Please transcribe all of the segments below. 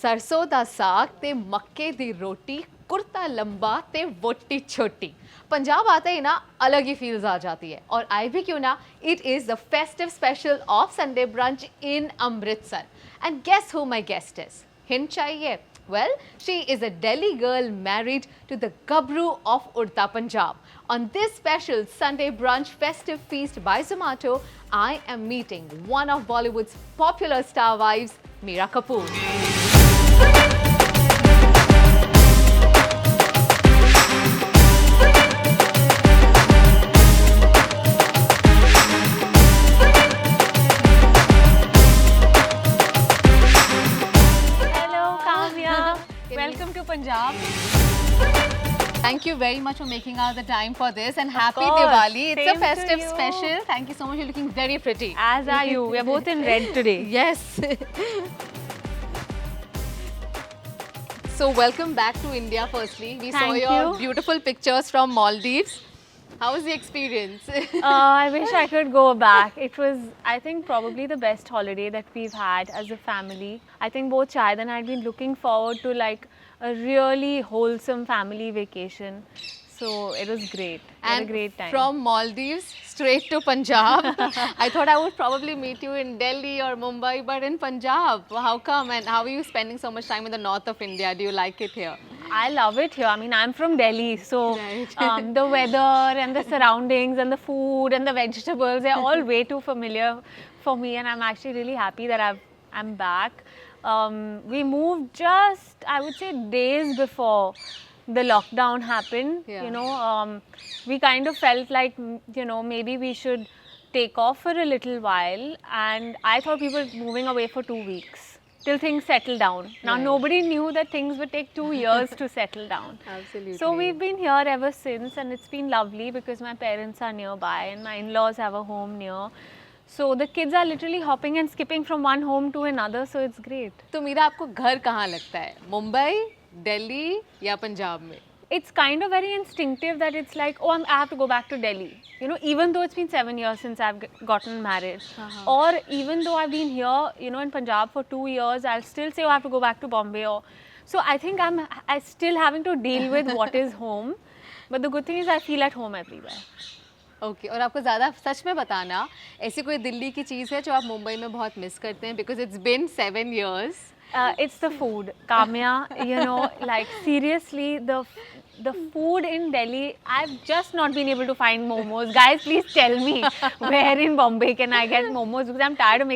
सरसों दा साग ते मक्के दी रोटी, कुर्ता लंबा ते वोटी छोटी। पंजाब आते ही ना अलग ही फील्स आ जाती है। और आए भी क्यों ना, it is the festive special of Sunday brunch in Amritsar. And guess who my guest is? Hint चाहिए? Well, she is a Delhi girl married to the Gabru of Urta Punjab. On this special Sunday brunch festive feast by Zomato, I am meeting one of Bollywood's popular star wives, Meera Kapoor. Hello, Kamya. Welcome to Punjab. Thank you very much for making out the time for this, and happy course. Diwali. It's Same a to festive you. special. Thank you so much. You're looking very pretty. As are you. We are both in red today. Yes. So welcome back to India firstly. We saw Thank your you. beautiful pictures from Maldives. How was the experience? I wish I could go back. It was, I think, probably the best holiday that we've had as a family. I think both Shahid and I had been looking forward to like a really wholesome family vacation. So it was great. We had a great time. From Maldives straight to Punjab. I thought I would probably meet you in Delhi or Mumbai, but in Punjab. How come? And how are you spending so much time in the north of India? Do you like it here? I love it here. I mean, I'm from Delhi, so Right. the weather and the surroundings and the food and the vegetables, they're all way too familiar for me, and I'm actually really happy that I'm back. We moved just, I would say, days before the lockdown happened. Yeah. You know, we kind of felt like, you know, maybe we should take off for a little while, and I thought we were moving away for 2 weeks till things settle down. Now, Right. nobody knew that things would take 2 years to settle down. Absolutely. So we've been here ever since, and it's been lovely because my parents are nearby and my in-laws have a home near. So the kids are literally hopping and skipping from one home to another, so it's great. तो मीरा, आपको घर कहाँ लगता है? मुंबई, दिल्ली या पंजाब में? It's kind of very instinctive that it's like, oh, I have to go back to Delhi. You know, even though it's been 7 years since I've gotten married, or even though I've been here, you know, in Punjab for 2 years, I'll still say, oh, I have to go back to Bombay. Or so I think I still having to deal with what is home. But the good thing is I feel at home everywhere. Okay और आपको ज़्यादा सच में बताना, ऐसी कोई दिल्ली की चीज़ है जो आप मुंबई में बहुत मिस करते हैं? Because it's been 7 years. It's the food, Kamya. You know, like seriously, the food in Delhi, I've just not been able to find momos. Guys, please tell me where in Bombay can I get momos, because I'm tired of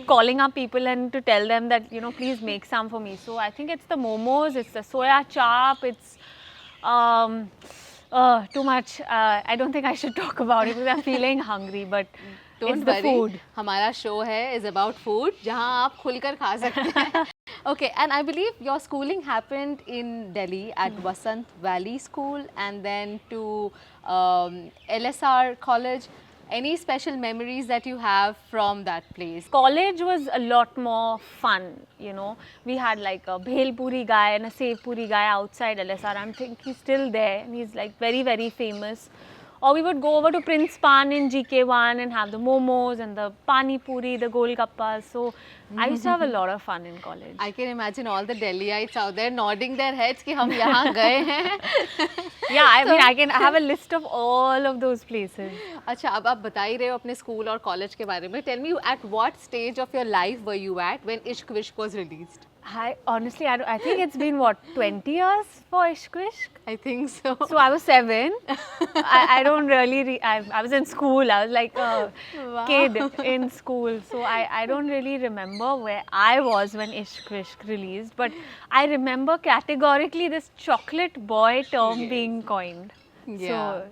calling up people and to tell them that, you know, please make some for me. So I think it's the momos, it's the soya chop, it's too much. I don't think I should talk about it because I'm feeling hungry, but it's the food. हमारा show है is about food, जहाँ आप खुलकर खा सकते हैं. Okay, and I believe your schooling happened in Delhi at Vasant Valley School and then to LSR College. Any special memories that you have from that place? College was a lot more fun, you know. We had like a Bhel Puri guy and a Sev Puri guy outside LSR. I think he's still there and he's like very, very famous. Or we would go over to Prince Pan in GK1 and have the momos and the pani puri, the golgappas. So I used to have a lot of fun in college. I can imagine all the Delhiites out there nodding their heads कि हम यहाँ गए हैं. Yeah, I mean, I have a list of all of those places. अच्छा, अब आप बता ही रहे हो अपने स्कूल और कॉलेज के बारे में. Tell me, at what stage of your life were you at when Ishq Vishk was released? Honestly, I think it's been what, 20 years for Ishq Vishk? I think so. So I was 7. I don't really, I was in school. I was like a kid in school. So I don't really remember where I was when Ishq Vishk released. But I remember categorically this chocolate boy term being coined. Yeah. So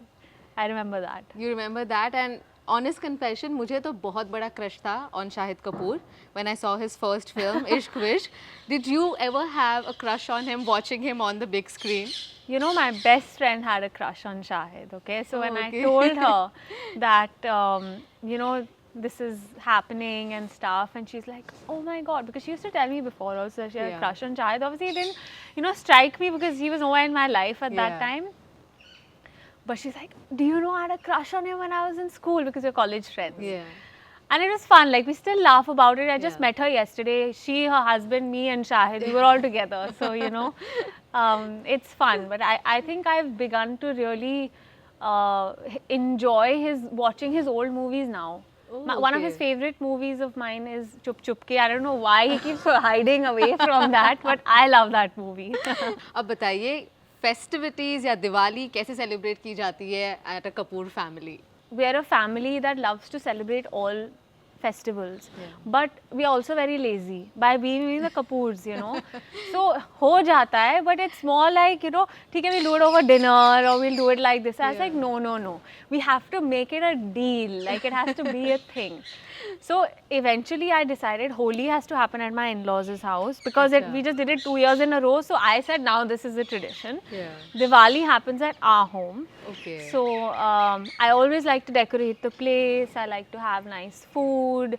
I remember that. You remember that? And honest confession, मुझे तो बहुत बड़ा crush था on Shahid Kapoor when I saw his first film, Ishq Vishk. Did you ever have a crush on him, watching him on the big screen? You know, my best friend had a crush on Shahid, okay? So when I Okay. told her that, you know, this is happening and stuff, and she's like, oh my God, because she used to tell me before also she had a crush on Shahid. Obviously, it didn't, you know, strike me because he was nowhere in my life at that time. But she's like, do you know I had a crush on him when I was in school, because we're college friends. Yeah. And it was fun. Like we still laugh about it. I just Yeah. met her yesterday. She, her husband, me, and Shahid. We were all together. So it's fun. But I think I've begun to really enjoy watching his old movies now. Oh, One of his okay. favorite movies of mine is Chup Chup Ke. I don't know why he keeps hiding away from that, but I love that movie. अब बताइए festivities या दिवाली कैसे celebrate की जाती है at a Kapoor family? We are a family that loves to celebrate all festivals, Yeah. but we are also very lazy by being the Kapoors, So ho jata hai, but it's more like ठीक है, we'll do it over dinner or we'll do it like this. I was Yeah. like, no, we have to make it a deal. Like it has to be a thing. So eventually I decided Holi has to happen at my in-laws' house because Acha. we just did it 2 years in a row. So I said, now this is a tradition. Yeah. Diwali happens at our home. Okay. So I always like to decorate the place. I like to have nice food,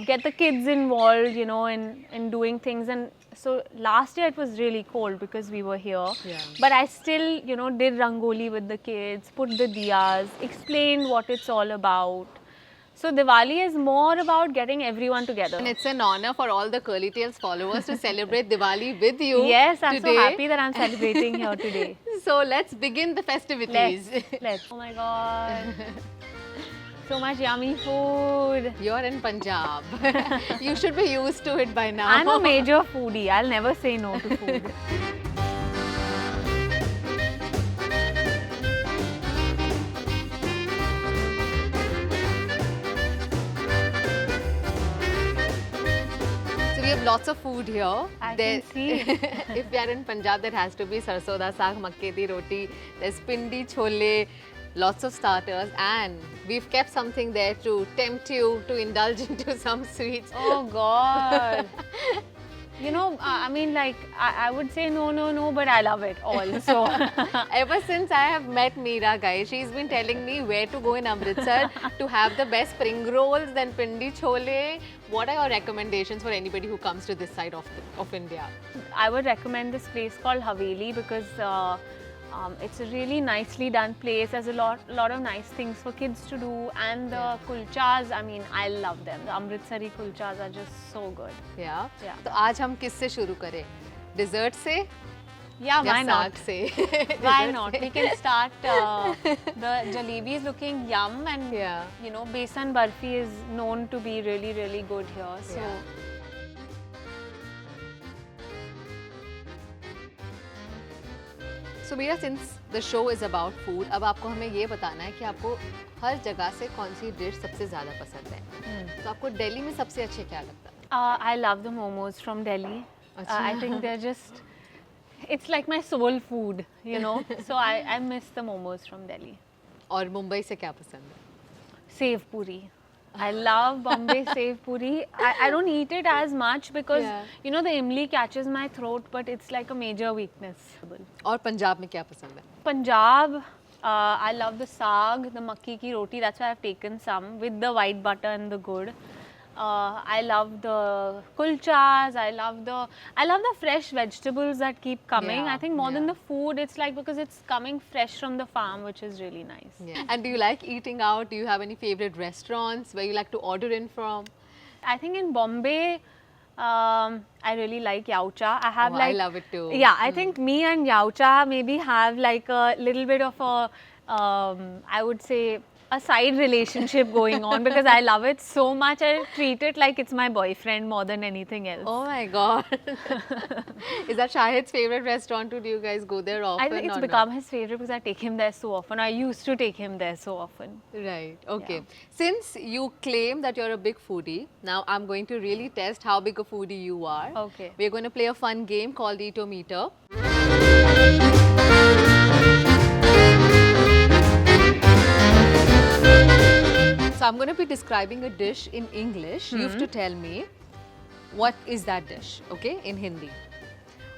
get the kids involved, in doing things. And so last year it was really cold because we were here. Yeah. But I still, did rangoli with the kids, put the diyas, explained what it's all about. So Diwali is more about getting everyone together. And it's an honor for all the Curly Tales followers to celebrate Diwali with you. Yes, I'm today. so happy that I'm celebrating here today. So let's begin the festivities. Let's. Oh my God. So much yummy food. You're in Punjab. You should be used to it by now. I'm a major foodie. I'll never say no to food. So we have lots of food here. I can see. If we are in Punjab, there has to be sarson da saag, makke di roti. There's pindi chole, lots of starters, and we've kept something there to tempt you to indulge into some sweets. Oh God. I mean, like, I would say no, but I love it all. So, Ever since I have met Meera, guys, she's been telling me where to go in Amritsar to have the best spring rolls, then pindi chole. What are your recommendations for anybody who comes to this side of India? I would recommend this place called Haveli because it's a really nicely done place. There's a lot of nice things for kids to do, and the kulchas, I mean, I love them. The Amritsari kulchas are just so good. Yeah. Yeah. तो आज हम किससे शुरू करें? Dessert से Yeah, या why not? साग से? Why Dessert not? से? We can start. The jalebi is looking yum, and Yeah. besan barfi is known to be really, really good here. So. Yeah. So Meera, since the show is about food, अब आपको हमें ये बताना है कि आपको हर जगह से कौन सी डिश सबसे ज़्यादा पसंद है? तो आपको दिल्ली में सबसे अच्छे क्या लगता है? I love the momos from Delhi. I Acha. think they're just, it's like my soul food, So I miss the momos from Delhi. और मुंबई से क्या पसंद है? Sev puri. I love Bombay sev puri. I don't eat it as much because, Yeah. the imli catches my throat, but it's like a major weakness. और पंजाब में क्या पसंद है? Punjab, I love the saag, the makki ki roti. That's why I've taken some with the white butter and the gur. I love the kulchas. I love the fresh vegetables that keep coming. Yeah, I think more than yeah. the food, it's like because it's coming fresh from the farm, which is really nice. Yeah. And do you like eating out? Do you have any favorite restaurants where you like to order in from? I think in Bombay, I really like Yaucha. I have I love it too. Yeah, I think me and Yaucha maybe have like a little bit of a, I would say, a side relationship going on because I love it so much. I treat it like it's my boyfriend more than anything else. Oh my God. Is that Shahid's favorite restaurant too? Do you guys go there often? I think it's or become not? his favorite because I take him there so often. I used to take him there so often. Right. Okay. Yeah. Since you claim that you're a big foodie, now I'm going to really test how big a foodie you are. Okay. We're going to play a fun game called Eatometer. So I'm going to be describing a dish in English. You have to tell me what is that dish, okay, in Hindi.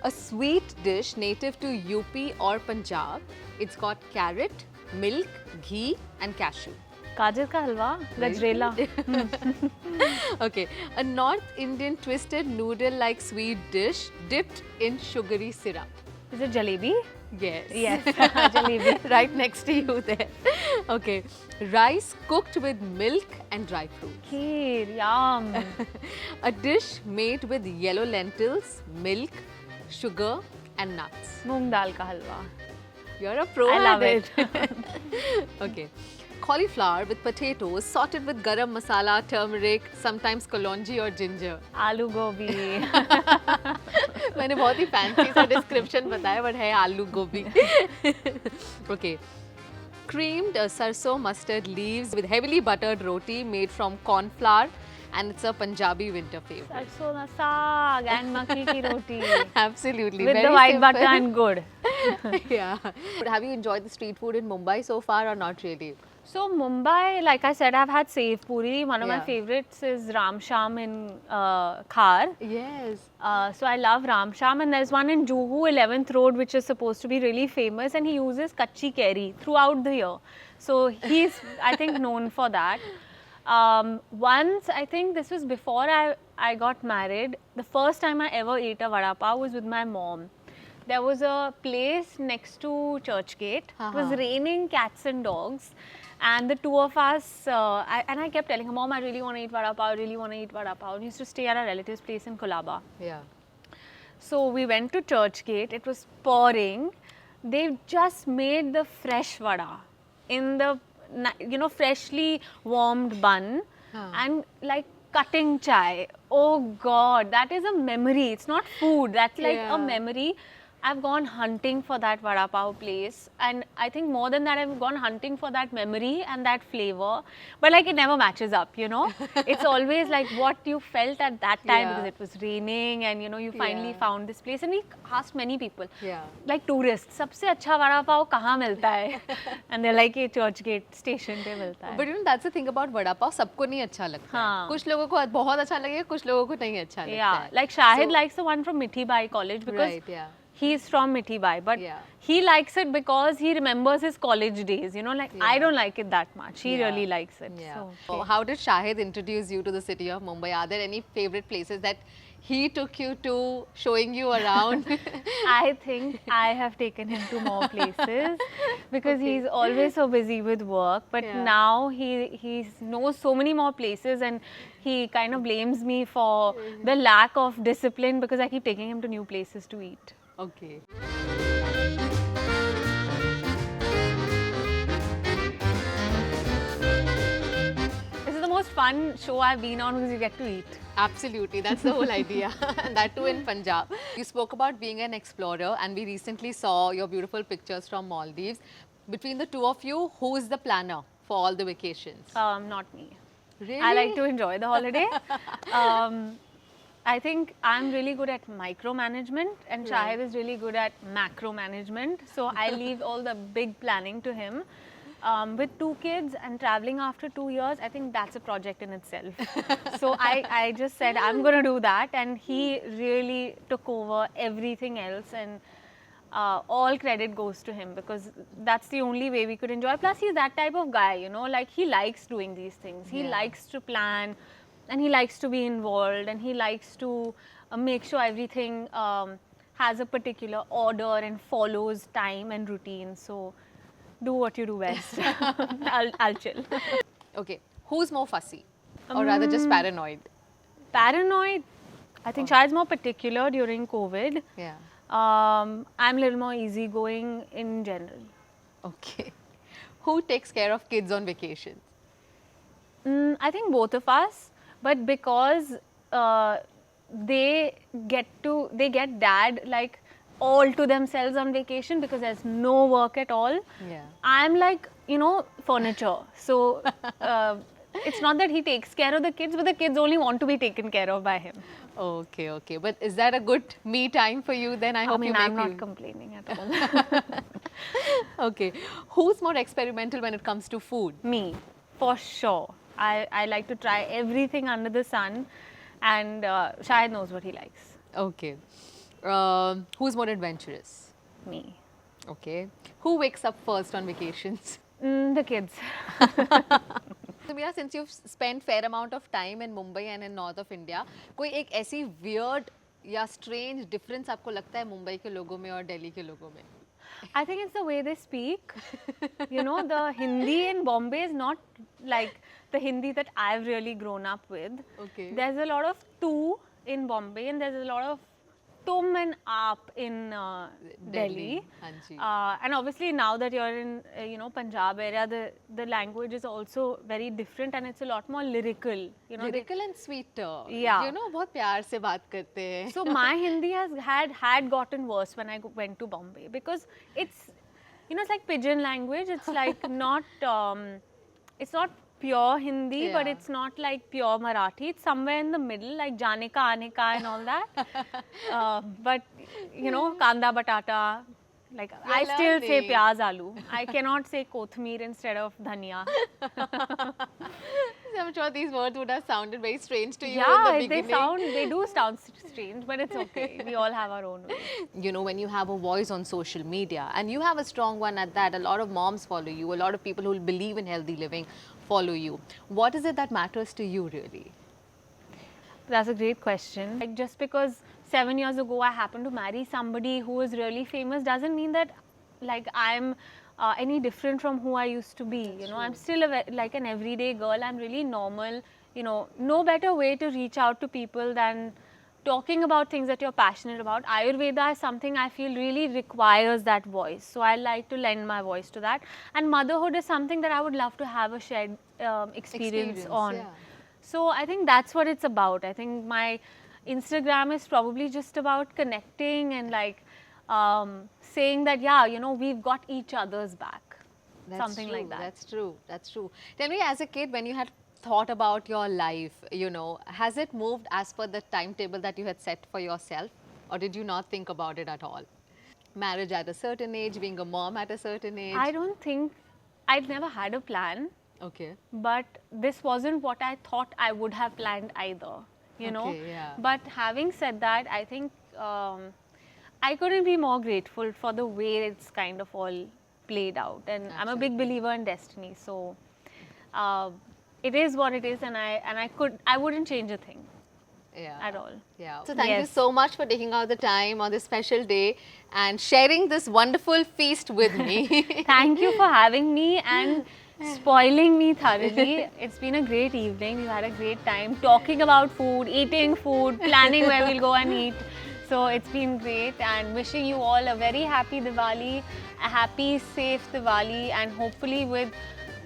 A sweet dish native to UP or Punjab. It's got carrot, milk, ghee and cashew. Gajar ka halwa, gajrela. Okay, a North Indian twisted noodle-like sweet dish dipped in sugary syrup. Is it jalebi? Yes. Yes, jalebi. Right next to you there. Okay. Rice cooked with milk and dry fruits. Kheer, yum. A dish made with yellow lentils, milk, sugar, and nuts. Moong dal ka halwa. You're a pro I at love it. Okay. Cauliflower with potatoes, sorted with garam masala, turmeric, sometimes kalonji or ginger. Aloo gobi. मैंने बहुत ही fancy सा description बताया but है आलू गोभी. Okay. Creamed sarson mustard leaves with heavily buttered roti made from corn flour, and it's a Punjabi winter favorite. Sarson da saag and makki ki roti. Absolutely. With very the white simple. butter and good. Yeah. But have you enjoyed the street food in Mumbai so far or not really? So Mumbai, like I said, I've had Sev Puri. One of my Yeah. favorites is Ram Sham in Khar. Yes. So I love Ram Sham, and there's one in Juhu 11th Road which is supposed to be really famous, and he uses kachi keri throughout the year. So he's, I think, known for that. Once, I think this was before I got married, the first time I ever ate a vada pav was with my mom. There was a place next to Churchgate. It was raining cats and dogs. And the two of us, I kept telling her, Mom, I really want to eat vada pav, I really want to eat vada pav. We used to stay at our relative's place in Kolaba. Yeah. So we went to Churchgate, it was pouring. They just made the fresh vada in the, freshly warmed bun and like cutting chai. Oh God, that is a memory. It's not food, that's like a memory. I've gone hunting for that vada pav place, and I think more than that, I've gone hunting for that memory and that flavor. But like it never matches up, It's always like what you felt at that time because it was raining, and you finally found this place. And we asked many people, like tourists, सबसे अच्छा vada pav कहाँ मिलता है? And they're like, ये Churchgate station पे मिलता है. But that's the thing about vada pav, सबको नहीं अच्छा लगता है. कुछ लोगों को बहुत अच्छा लगेगा, कुछ लोगों को नहीं अच्छा लगता है. Like Shahid likes the one from Mithi Bai College because he's from Mithi Bai, but he likes it because he remembers his college days, I don't like it that much. He really likes it. So, how did Shahid introduce you to the city of Mumbai? Are there any favorite places that he took you to, showing you around? I think I have taken him to more places because he's always so busy with work, but now he knows so many more places, and he kind of blames me for the lack of discipline because I keep taking him to new places to eat. Okay. This is the most fun show I've been on because you get to eat. Absolutely, that's the whole idea. And that too in Punjab. You spoke about being an explorer, and we recently saw your beautiful pictures from Maldives. Between the two of you, who is the planner for all the vacations? Not me. Really? I like to enjoy the holiday. I think I'm really good at micromanagement, and Shahid is really good at macro management. So I leave all the big planning to him. With 2 kids and traveling after 2 years, I think that's a project in itself. So I just said, I'm going to do that. And he really took over everything else. And all credit goes to him because that's the only way we could enjoy. Plus, he's that type of guy, like he likes doing these things. He likes to plan. And he likes to be involved, and he likes to make sure everything has a particular order and follows time and routine. So, do what you do best. I'll chill. Okay, who's more fussy, or rather just paranoid? Paranoid. I think Shahid's more particular during COVID. Yeah. I'm a little more easygoing in general. Okay. Who takes care of kids on vacations? I think both of us. But because they get dad like all to themselves on vacation because there's no work at all. Yeah. I'm like, furniture. So it's not that he takes care of the kids, but the kids only want to be taken care of by him. Okay, okay. But is that a good me time for you then? I hope you make I'm not complaining at all. Okay. Who's more experimental when it comes to food? Me, for sure. I like to try everything under the sun, and Shahid knows what he likes. Okay. Who's more adventurous? Me. Okay. Who wakes up first on vacations? The kids. So Meera, since you've spent fair amount of time in Mumbai and in north of India, कोई एक ऐसी weird या strange difference आपको लगता है मुंबई के लोगों में और दिल्ली के लोगों में? I think it's the way they speak. You know, the Hindi in Bombay is not like the Hindi that I've really grown up with. Okay. There's a lot of tu in Bombay and there's a lot of tum and aap in Delhi. हाँ जी. And obviously now that you're in, you know, Punjab area, the language is also very different and it's a lot more lyrical. You know, Lyrical and sweeter. Yeah. You know, बहुत प्यार से बात करते हैं. So my Hindi has had gotten worse when I went to Bombay because it's, you know, it's like pidgin language. It's like not it's not pure Hindi, but Yeah. it's not like pure Marathi. It's somewhere in the middle, like jane ka, aane ka, and all that. But you know, kanda, batata. Like You're I still say learning. pyaz aloo. I cannot say kothmeer instead of dhania. I'm sure these words would have sounded very strange to you in Yeah, the beginning. they do sound strange, but it's okay. We all have our own way. You know, when you have a voice on social media and you have a strong one at that, a lot of moms follow you, a lot of people who believe in healthy living follow you. What is it that matters to you really? That's a great question. Like just because 7 years ago I happened to marry somebody who is really famous doesn't mean that like I'm any different from who I used to be. You know, I'm still like an everyday girl. I'm really normal. You know, no better way to reach out to people than talking about things that you're passionate about. Ayurveda is something I feel really requires that voice. So I like to lend my voice to that. And motherhood is something that I would love to have a shared experience on. Yeah. So I think that's what it's about. I think my Instagram is probably just about connecting and like saying that, yeah, you know, we've got each other's back. That's Something true, like that. That's true. That's true. Tell me, as a kid, when you had thought about your life, you know, has it moved as per the timetable that you had set for yourself, or did you not think about it at all? Marriage at a certain age, being a mom at a certain age. I don't think, I'd never had a plan, Okay. but this wasn't what I thought I would have planned either, you know. Okay, yeah. But having said that, I think I couldn't be more grateful for the way it's kind of all played out. And I'm a big Absolutely. believer in destiny, so it is what it is, and I wouldn't change a thing Yeah. at all. Yeah. So thank you Yes. so much for taking out the time on this special day and sharing this wonderful feast with me. Thank you for having me and spoiling me thoroughly. It's been a great evening. We've had a great time talking about food, eating food, planning where we'll go and eat. So it's been great, and wishing you all a very happy Diwali, a happy, safe Diwali, and hopefully with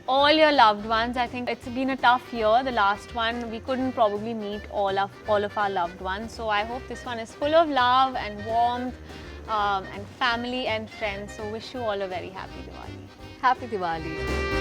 all your loved ones. I think it's been a tough year. The last one, we couldn't probably meet all of our loved ones. So I hope this one is full of love and warmth and family and friends. So wish you all a very happy Diwali. Happy Diwali.